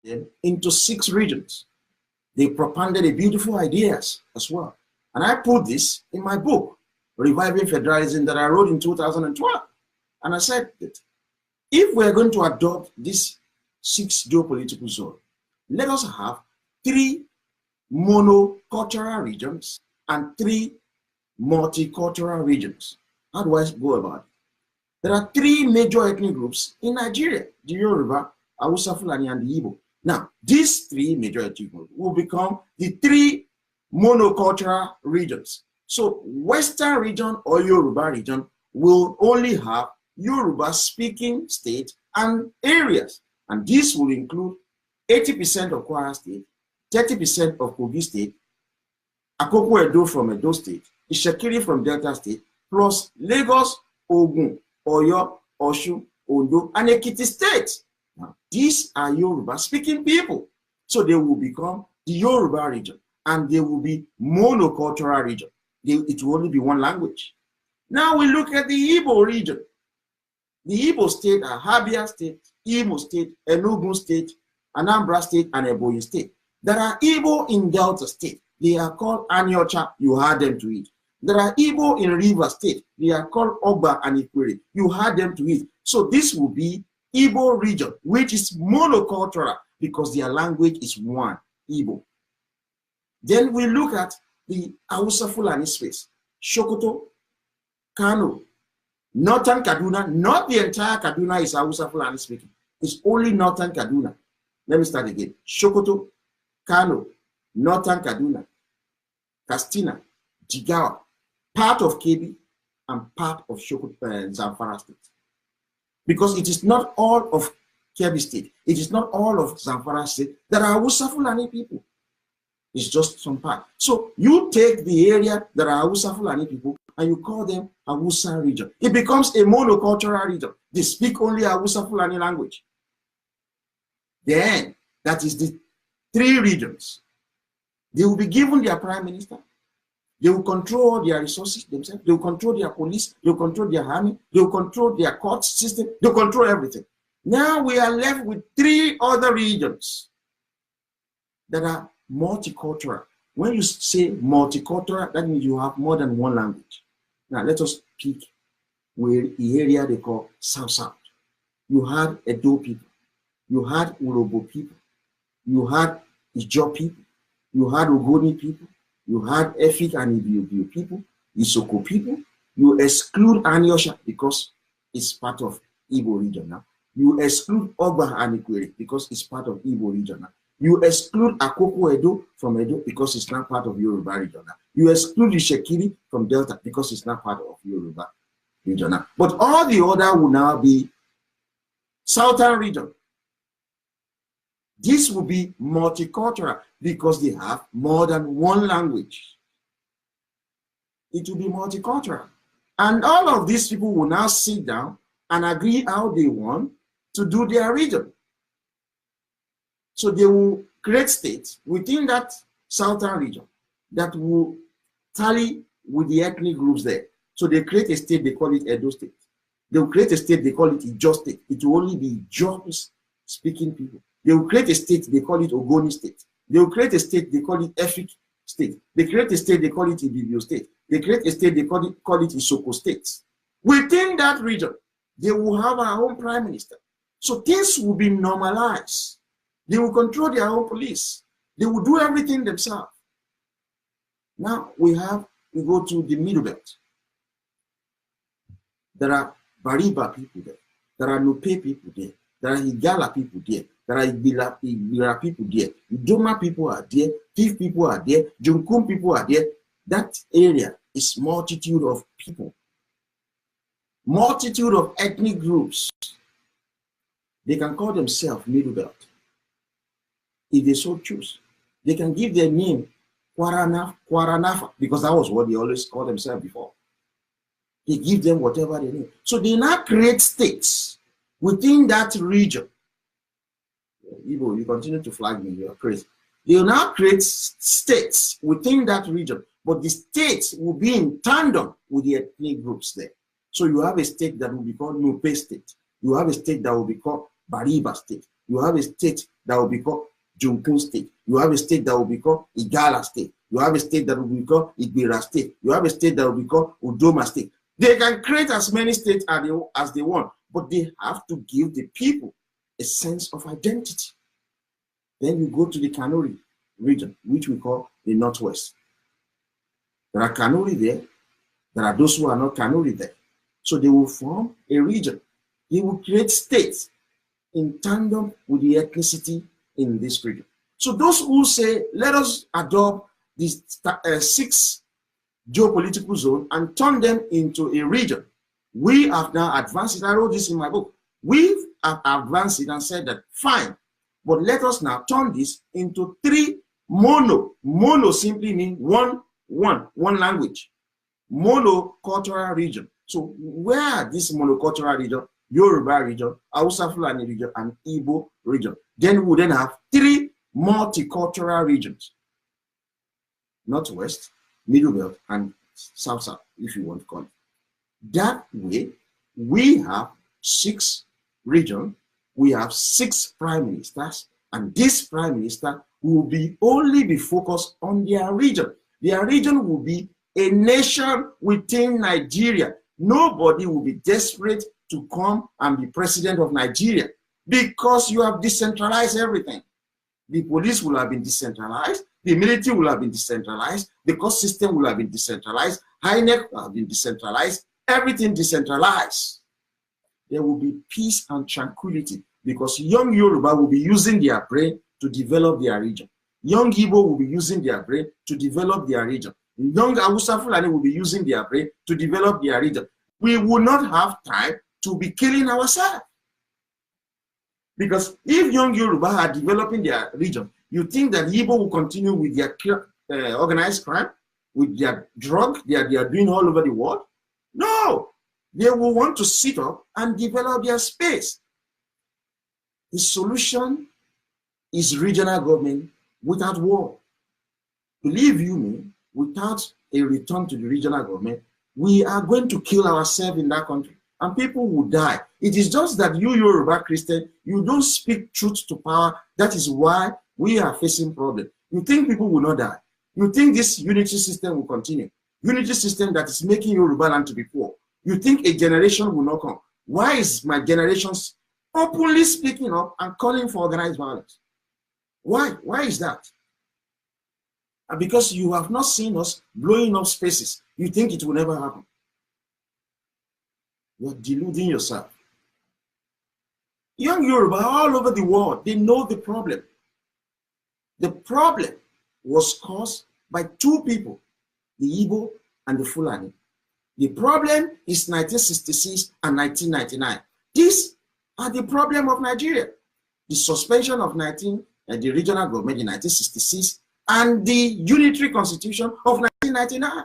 them into 6 regions. They propounded a beautiful ideas as well. And I put this in my book, Reviving Federalism, that I wrote in 2012. And I said that if we're going to adopt this 6 geopolitical zone, let us have 3 monocultural regions and 3 multicultural regions. How do I go about it? There are 3 major ethnic groups in Nigeria: the Yoruba, Hausa, Fulani, and the Igbo. Now, these 3 major ethnic groups will become the 3 monocultural regions. So, Western region or Yoruba region will only have Yoruba-speaking states and areas. And this will include 80% of Kwara State, 30% of Kogi State, Akoko Edo from Edo State, Ishekiri from Delta State, plus Lagos, Ogun, Oyo, Osun, Ondo, and Ekiti State. Now, these are Yoruba-speaking people. So they will become the Yoruba region, and they will be monocultural region. It will only be one language. Now we look at the Igbo region. The Igbo state are Abia State, Imo State, Enugu State, Anambra State, and Ebonyi State. There are Igbo in Delta State. They are called Anyocha. You had them to eat. There are Igbo in Rivers State. They are called Ogba and Ikwere. You had them to eat. So this will be Igbo region, which is monocultural because their language is one, Igbo. Then we look at the Hausa Fulani space. Sokoto, Kano, Northern Kaduna. Not the entire Kaduna is Hausa Fulani speaking. It's only Northern Kaduna. Let me start again. Sokoto, Kano, Northern Kaduna, Katsina, Jigawa, part of Kebbi, and part of Zamfara State. Because it is not all of Kebbi State. It is not all of Zamfara State. There are Hausa Fulani people. It's just some part. So you take the area that are Hausa Fulani people and you call them Hausa region. It becomes a monocultural region. They speak only Hausa Fulani language. Then, that is the 3 regions. They will be given their prime minister. They will control their resources themselves. They will control their police. They will control their army. They will control their court system. They will control everything. Now we are left with 3 other regions that are multicultural. When you say multicultural, that means you have more than one language. Now let us pick where the area they call South. You had Edo people. You had Urobo people. You had Ijaw people. You had Ogoni people. You had Efik and Ibibio people. Isoko people. You exclude Anyosha because it's part of Igbo region now. You exclude Ogba and Ikwere because it's part of Igbo region now. You exclude Akoko Edo from Edo because it's not part of Yoruba region now. You exclude Ishekiri from Delta because it's not part of Yoruba region now. But all the other will now be Southern region. This will be multicultural because they have more than one language. It will be multicultural. And all of these people will now sit down and agree how they want to do their region. So they will create states within that southern region that will tally with the ethnic groups there. So they create a state, they call it Edo State. They will create a state, they call it Ijaw State. It will only be Ijaw speaking people. They will create a state, they call it Ogoni State. They will create a state, they call it Efik State. They create a state, they call it Ibibio State. They create a state, they call it Isoko State. Within that region, they will have our own prime minister. So things will be normalized. They will control their own police. They will do everything themselves. Now we go to the Middle Belt. There are Bariba people there. There are Nupe people there. There are Igala people there. There are Ibira people there. Idoma people are there. Tiv people are there. Junkum people are there. That area is multitude of people. Multitude of ethnic groups. They can call themselves Middle Belt. If they so choose, they can give their name Kwaranafa, because that was what they always called themselves before. They give them whatever they need. So they now create states within that region. Igbo, you continue to flag me, you're crazy. They will now create states within that region, but the states will be in tandem with the ethnic groups there. So you have a state that will be called Nupe State. You have a state that will be called Bariba State. You have a state that will be called Junkun State. You have a state that will be called Igala State. You have a state that will be called Igbira State. You have a state that will be called Udoma State. They can create as many states as they want, but they have to give the people a sense of identity. Then you go to the Kanuri region, which we call the Northwest. There are Kanuri there. There are those who are not Kanuri there. So they will form a region. They will create states in tandem with the ethnicity in this region. So those who say, let us adopt these 6 geopolitical zones and turn them into a region. We have now advanced it. I wrote this in my book. We have advanced it and said that, fine, but let us now turn this into 3 mono. Mono simply means one language. Monocultural region. So where are this monocultural region? Yoruba region, Hausa Fulani region, and Igbo region. Then we then have 3 multicultural regions. Northwest, Middle Belt, and South, if you want to call it. That way, we have 6 regions, we have 6 prime ministers, and this prime minister will only be focused on their region. Their region will be a nation within Nigeria. Nobody will be desperate to come and be president of Nigeria because you have decentralized everything. The police will have been decentralized, the military will have been decentralized, the court system will have been decentralized, INEC will have been decentralized, everything decentralized. There will be peace and tranquility because young Yoruba will be using their brain to develop their region. Young Igbo will be using their brain to develop their region. Young Hausa Fulani will be using their brain to develop their region. We will not have time to be killing ourselves. Because if young Yoruba are developing their region, you think that Igbo will continue with their organized crime, with their drug they are doing all over the world? No, they will want to sit up and develop their space. The solution is regional government without war. Believe you me, without a return to the regional government, we are going to kill ourselves in that country and people will die. It is just that you Yoruba Christian, you don't speak truth to power. That is why we are facing problems. You think people will not die. You think this unity system will continue. Unity system that is making Yoruba land to be poor. You think a generation will not come. Why is my generation openly speaking up and calling for organized violence? Why? Why is that? Because you have not seen us blowing up spaces. You think it will never happen. You're deluding yourself. Young Yoruba all over the world, they know the problem. The problem was caused by 2 people, the Igbo and the Fulani. The problem is 1966 and 1999. These are the problem of Nigeria. The suspension of the regional government in 1966 and the unitary constitution of 1999.